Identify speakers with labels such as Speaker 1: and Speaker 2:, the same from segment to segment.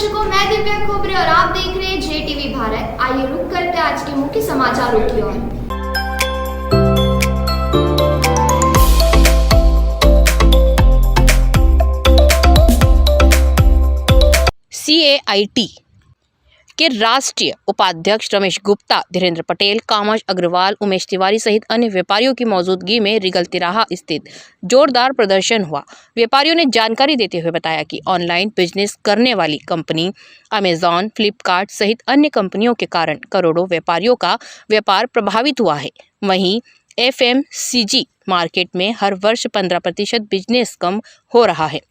Speaker 1: दर्शकों, मैं दिव्या खोबरे और आप देख रहे हैं JTV भारत। आइए रुक करते आज के मुख्य समाचारों की ओर।
Speaker 2: CAIT के राष्ट्रीय उपाध्यक्ष रमेश गुप्ता, धीरेन्द्र पटेल, कामश अग्रवाल, उमेश तिवारी सहित अन्य व्यापारियों की मौजूदगी में रिगल तिराहा स्थित जोरदार प्रदर्शन हुआ। व्यापारियों ने जानकारी देते हुए बताया कि ऑनलाइन बिजनेस करने वाली कंपनी अमेजॉन, फ्लिपकार्ट सहित अन्य कंपनियों के कारण करोड़ों व्यापारियों का व्यापार प्रभावित हुआ है। वहीं FMCG मार्केट में हर वर्ष 15% बिजनेस कम हो रहा है।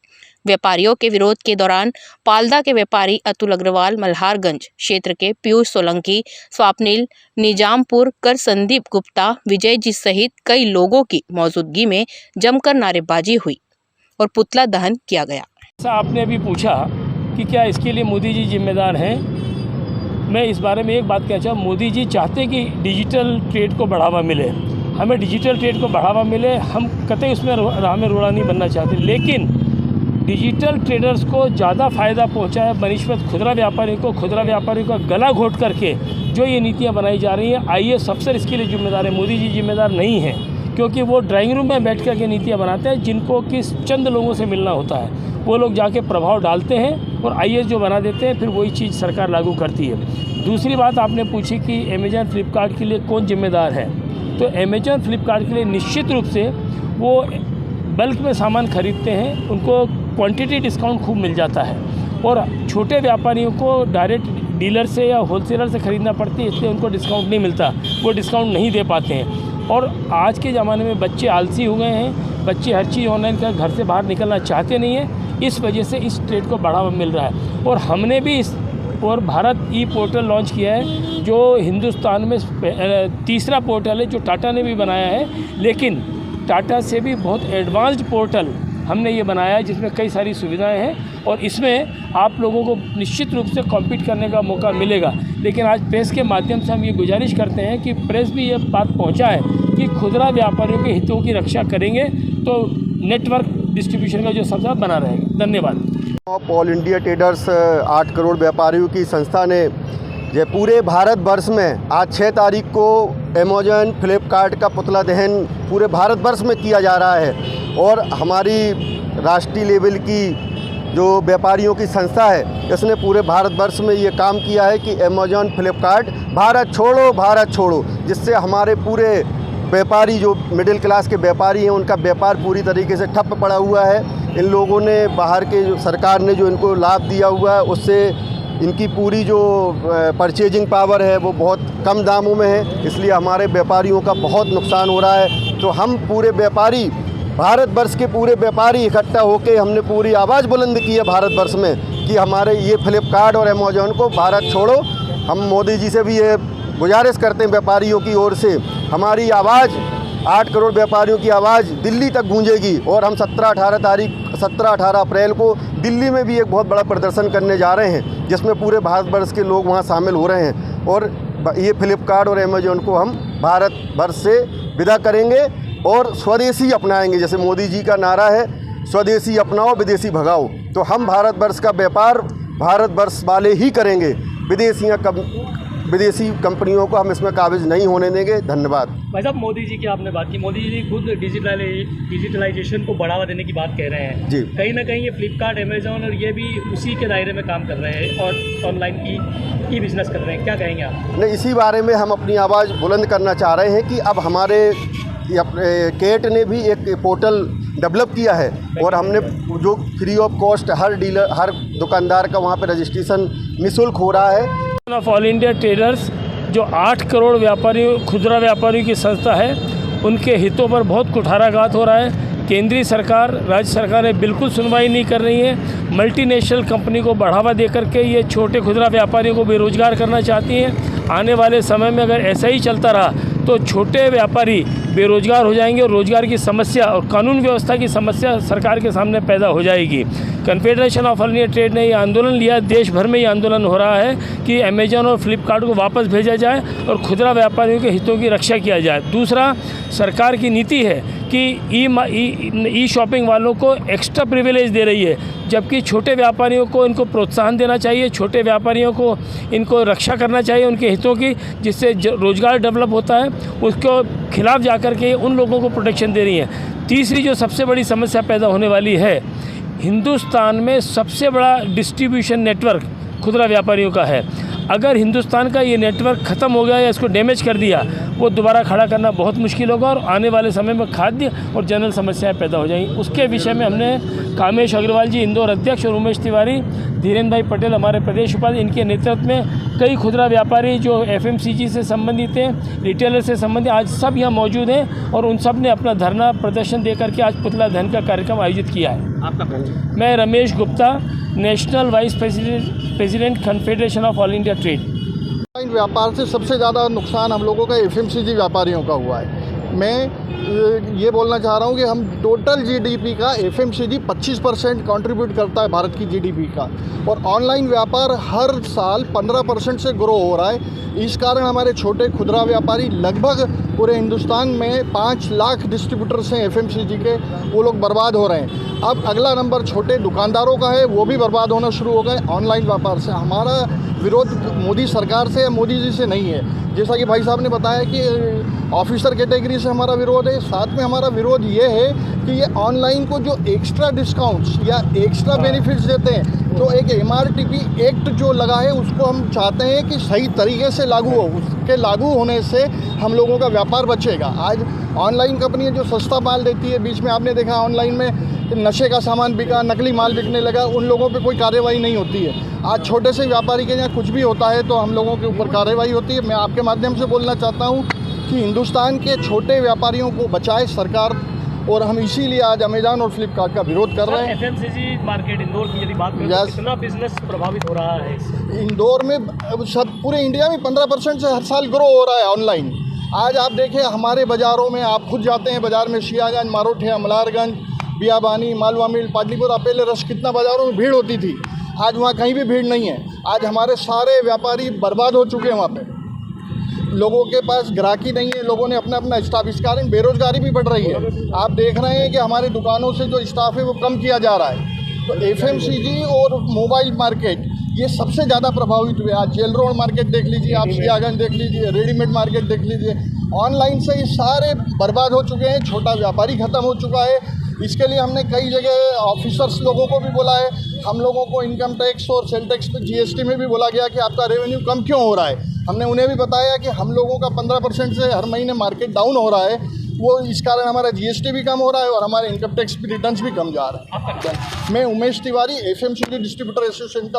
Speaker 2: व्यापारियों के विरोध के दौरान पाल्दा के व्यापारी अतुल अग्रवाल, मल्हारगंज क्षेत्र के पीयूष सोलंकी, स्वप्निल, निजामपुर कर संदीप गुप्ता, विजय जी सहित कई लोगों की मौजूदगी में जमकर नारेबाजी हुई और पुतला दहन किया गया।
Speaker 3: आपने अभी पूछा कि क्या इसके लिए मोदी जी जिम्मेदार हैं। मैं इस बारे में एक बात कहना चाहूँ, मोदी जी चाहते हैं कि डिजिटल ट्रेड को बढ़ावा मिले, हमें डिजिटल ट्रेड को बढ़ावा मिले, हम कतई उसमें राह में रोड़ा नहीं बनना चाहते, लेकिन डिजिटल ट्रेडर्स को ज़्यादा फ़ायदा पहुंचाए बनिस्बत खुदरा व्यापारियों का गला घोट करके जो ये नीतियां बनाई जा रही हैं, IAS अफसर इसके लिए जिम्मेदार है। मोदी जी जिम्मेदार नहीं हैं, क्योंकि वो ड्राइंग रूम में बैठ कर के नीतियाँ बनाते हैं, जिनको कि चंद लोगों से मिलना होता है। वो लोग जाके प्रभाव डालते हैं और IAS जो बना देते हैं, फिर वही चीज़ सरकार लागू करती है। दूसरी बात आपने पूछी कि अमेजॉन फ्लिपकार्ट के लिए कौन जिम्मेदार है, तो अमेजॉन फ्लिपकार्ट के लिए निश्चित रूप से वो बल्क में सामान खरीदते हैं, उनको क्वांटिटी डिस्काउंट खूब मिल जाता है, और छोटे व्यापारियों को डायरेक्ट डीलर से या होलसेलर से ख़रीदना पड़ती है, इसलिए उनको डिस्काउंट नहीं मिलता, वो डिस्काउंट नहीं दे पाते हैं। और आज के ज़माने में बच्चे आलसी हो गए हैं, बच्चे हर चीज़ ऑनलाइन कर घर से बाहर निकलना चाहते नहीं हैं, इस वजह से इस ट्रेड को बढ़ावा मिल रहा है। और हमने भी इस और भारत ई-पोर्टल लॉन्च किया है, जो हिंदुस्तान में तीसरा पोर्टल है, जो टाटा ने भी बनाया है, लेकिन टाटा से भी बहुत एडवांस्ड पोर्टल हमने ये बनाया है, जिसमें कई सारी सुविधाएं हैं, और इसमें आप लोगों को निश्चित रूप से कॉम्पीट करने का मौका मिलेगा। लेकिन आज प्रेस के माध्यम से हम ये गुजारिश करते हैं कि प्रेस भी ये बात पहुंचाए कि खुदरा व्यापारियों के हितों की रक्षा करेंगे तो नेटवर्क डिस्ट्रीब्यूशन का जो सबसे बना रहेगा। धन्यवाद।
Speaker 4: ऑल इंडिया ट्रेडर्स 8 करोड़ व्यापारियों की संस्था ने ये पूरे भारत वर्ष में आज 6 तारीख को अमेजॉन, फ्लिपकार्ट का पुतला दहन पूरे भारत वर्ष में किया जा रहा है, और हमारी राष्ट्रीय लेवल की जो व्यापारियों की संस्था है, इसने पूरे भारत वर्ष में ये काम किया है कि अमेजॉन, फ्लिपकार्ट भारत छोड़ो, जिससे हमारे पूरे व्यापारी जो मिडिल क्लास के व्यापारी हैं, उनका व्यापार पूरी तरीके से ठप पड़ा हुआ है। इन लोगों ने बाहर के जो सरकार ने जो इनको लाभ दिया हुआ है, उससे इनकी पूरी जो परचेजिंग पावर है वो बहुत कम दामों में है, इसलिए हमारे व्यापारियों का बहुत नुकसान हो रहा है। तो हम पूरे व्यापारी, भारत वर्ष के पूरे व्यापारी इकट्ठा होकर हमने पूरी आवाज़ बुलंद की है भारत वर्ष में कि हमारे ये फ्लिपकार्ट और अमेजॉन को भारत छोड़ो। हम मोदी जी से भी ये गुजारिश करते हैं व्यापारियों की ओर से, हमारी आवाज़ 8 करोड़ व्यापारियों की आवाज़ दिल्ली तक गूंजेगी, और हम 17-18 अप्रैल को दिल्ली में भी एक बहुत बड़ा प्रदर्शन करने जा रहे हैं, जिसमें पूरे भारतवर्ष के लोग वहां शामिल हो रहे हैं, और ये फ्लिपकार्ट और अमेजॉन को हम भारत वर्ष से विदा करेंगे और स्वदेशी अपनाएंगे। जैसे मोदी जी का नारा है, स्वदेशी अपनाओ विदेशी भगाओ, तो हम भारतवर्ष का व्यापार भारतवर्ष वाले ही करेंगे, विदेशी कंपनियों को हम इसमें काबिज नहीं होने देंगे। धन्यवाद।
Speaker 3: भाई साहब, मोदी जी की आपने बात की, मोदी जी खुद डिजिटलाइजेशन को बढ़ावा देने की बात कह रहे हैं जी। कहीं ना कहीं ये फ्लिपकार्ट, अमेजॉन और ये भी उसी के दायरे में काम कर रहे हैं और ऑनलाइन की बिज़नेस कर रहे हैं, क्या कहेंगे आप? नहीं,
Speaker 4: इसी बारे में हम अपनी आवाज़ बुलंद करना चाह रहे हैं कि अब हमारे केट ने भी एक पोर्टल डेवलप किया है, और हमने जो फ्री ऑफ कॉस्ट हर डीलर, हर दुकानदार का वहाँ पर रजिस्ट्रेशन निःशुल्क हो रहा है।
Speaker 3: ऑफ ऑल इंडिया ट्रेडर्स जो 8 करोड़ व्यापारियों, खुदरा व्यापारियों की संस्था है, उनके हितों पर बहुत कुठाराघात हो रहा है। केंद्रीय सरकार, राज्य सरकारें बिल्कुल सुनवाई नहीं कर रही हैं। मल्टीनेशनल कंपनी को बढ़ावा देकर के ये छोटे खुदरा व्यापारियों को बेरोजगार करना चाहती हैं। आने वाले समय में अगर ऐसा ही चलता रहा तो छोटे व्यापारी बेरोजगार हो जाएंगे, और रोजगार की समस्या और कानून व्यवस्था की समस्या सरकार के सामने पैदा हो जाएगी। Confederation of all India trade ने ये आंदोलन लिया, देश भर में ये आंदोलन हो रहा है कि अमेजॉन और फ्लिपकार्ट को वापस भेजा जाए और खुदरा व्यापारियों के हितों की रक्षा किया जाए। दूसरा, सरकार की नीति है कि ई शॉपिंग वालों को एक्स्ट्रा प्रिविलेज दे रही है, जबकि छोटे व्यापारियों को इनको प्रोत्साहन देना चाहिए, छोटे व्यापारियों को इनको रक्षा करना चाहिए उनके हितों की, जिससे रोज़गार डेवलप होता है। उसको खिलाफ जाकर के उन लोगों को प्रोटेक्शन दे रही है। तीसरी जो सबसे बड़ी समस्या पैदा होने वाली है, हिंदुस्तान में सबसे बड़ा डिस्ट्रीब्यूशन नेटवर्क खुदरा व्यापारियों का है। अगर हिंदुस्तान का ये नेटवर्क ख़त्म हो गया या इसको डैमेज कर दिया, वो दोबारा खड़ा करना बहुत मुश्किल होगा और आने वाले समय में खाद्य और जनरल समस्याएं पैदा हो जाएंगी। उसके विषय में हमने कामेश अग्रवाल जी इंदौर अध्यक्ष और उमेश तिवारी, धीरेन्द्र भाई पटेल हमारे प्रदेश उपाध्यक्ष, इनके नेतृत्व में कई खुदरा व्यापारी जो FMCG से संबंधित हैं, रिटेलर से संबंधित, आज सब यहाँ मौजूद हैं और उन सब ने अपना धरना प्रदर्शन दे करके आज पुतला दहन का कार्यक्रम आयोजित किया है।
Speaker 5: आपका परिचय?
Speaker 3: मैं Ramesh Gupta, national vice president confederation of all India trade.
Speaker 6: Online व्यापार से सबसे ज़्यादा नुकसान हम लोगों का FMCG व्यापारियों का हुआ है। मैं ये बोलना चाह रहा हूँ कि हम टोटल GDP का FMCG 25% कंट्रीब्यूट करता है भारत की GDP का, और ऑनलाइन व्यापार हर साल 15% से ग्रो हो रहा है। इस कारण हमारे छोटे खुदरा व्यापारी लगभग पूरे हिंदुस्तान में 5 लाख डिस्ट्रीब्यूटर्स हैं FMCG के, वो लोग बर्बाद हो रहे हैं। अब अगला नंबर छोटे दुकानदारों का है, वो भी बर्बाद होना शुरू हो गए ऑनलाइन व्यापार से। हमारा विरोध मोदी सरकार से या मोदी जी से नहीं है, जैसा कि भाई साहब ने बताया कि ऑफिसर कैटेगरी से हमारा विरोध है। साथ में हमारा विरोध ये है कि ये ऑनलाइन को जो एक्स्ट्रा डिस्काउंट्स या एक्स्ट्रा बेनिफिट्स देते हैं, जो एक MRTP एक्ट जो लगा है, उसको हम चाहते हैं कि सही तरीके से लागू हो। उसके लागू होने से हम लोगों का व्यापार बचेगा। आज ऑनलाइन कंपनी जो सस्ता माल देती है, बीच में आपने देखा ऑनलाइन में नशे का सामान बिका, नकली माल बिकने लगा, उन लोगों पे कोई कार्रवाई नहीं होती है। आज छोटे से व्यापारी के यहाँ कुछ भी होता है तो हम लोगों के ऊपर कार्रवाई होती है। मैं आपके माध्यम से बोलना चाहता हूँ कि हिंदुस्तान के छोटे व्यापारियों को बचाए सरकार, और हम इसीलिए आज अमेज़न और फ्लिपकार्ट का विरोध कर रहे हैं।
Speaker 3: FMCG मार्केट इंदौर की यदि बात करें तो कितना बिजनेस प्रभावित हो रहा है इससे?
Speaker 6: इंदौर में सब पूरे इंडिया में 15% से हर साल ग्रो हो रहा है ऑनलाइन। आज आप देखें हमारे बाज़ारों में, आप खुद जाते हैं बाज़ार में, शियागंज, मारोठिया, मलारगंज, बियाबानी, मालवा मिल, पाटलिपुरा, पहले रश कितना बाज़ारों में भीड़ होती थी, आज वहाँ कहीं भी भीड़ नहीं है। आज हमारे सारे व्यापारी बर्बाद हो चुके हैं, वहाँ पे लोगों के पास ग्राहकी नहीं है, लोगों ने अपना अपना स्टाफ, इस कारण बेरोजगारी भी बढ़ रही है। आप देख रहे हैं कि हमारी दुकानों से जो स्टाफ है वो कम किया जा रहा है। तो FMCG और मोबाइल मार्केट ये सबसे ज़्यादा प्रभावित हुए। आज जेल रोड मार्केट देख लीजिए, आप शियागंज देख लीजिए, रेडीमेड मार्केट देख लीजिए, ऑनलाइन से ये सारे बर्बाद हो चुके हैं। छोटा व्यापारी ख़त्म हो चुका है। इसके लिए हमने कई जगह ऑफिसर्स लोगों को भी बोला है। हम लोगों को इनकम टैक्स और सेल टैक्स पे GST में भी बोला गया कि आपका रेवेन्यू कम क्यों हो रहा है। हमने उन्हें भी बताया कि हम लोगों का 15% से हर महीने मार्केट डाउन हो रहा है, वो इस कारण हमारा GST भी कम हो रहा है और हमारे इनकम टैक्स रिटर्न्स भी कम जा रहा है। मैं Umesh Tiwari, FMCG distributor association का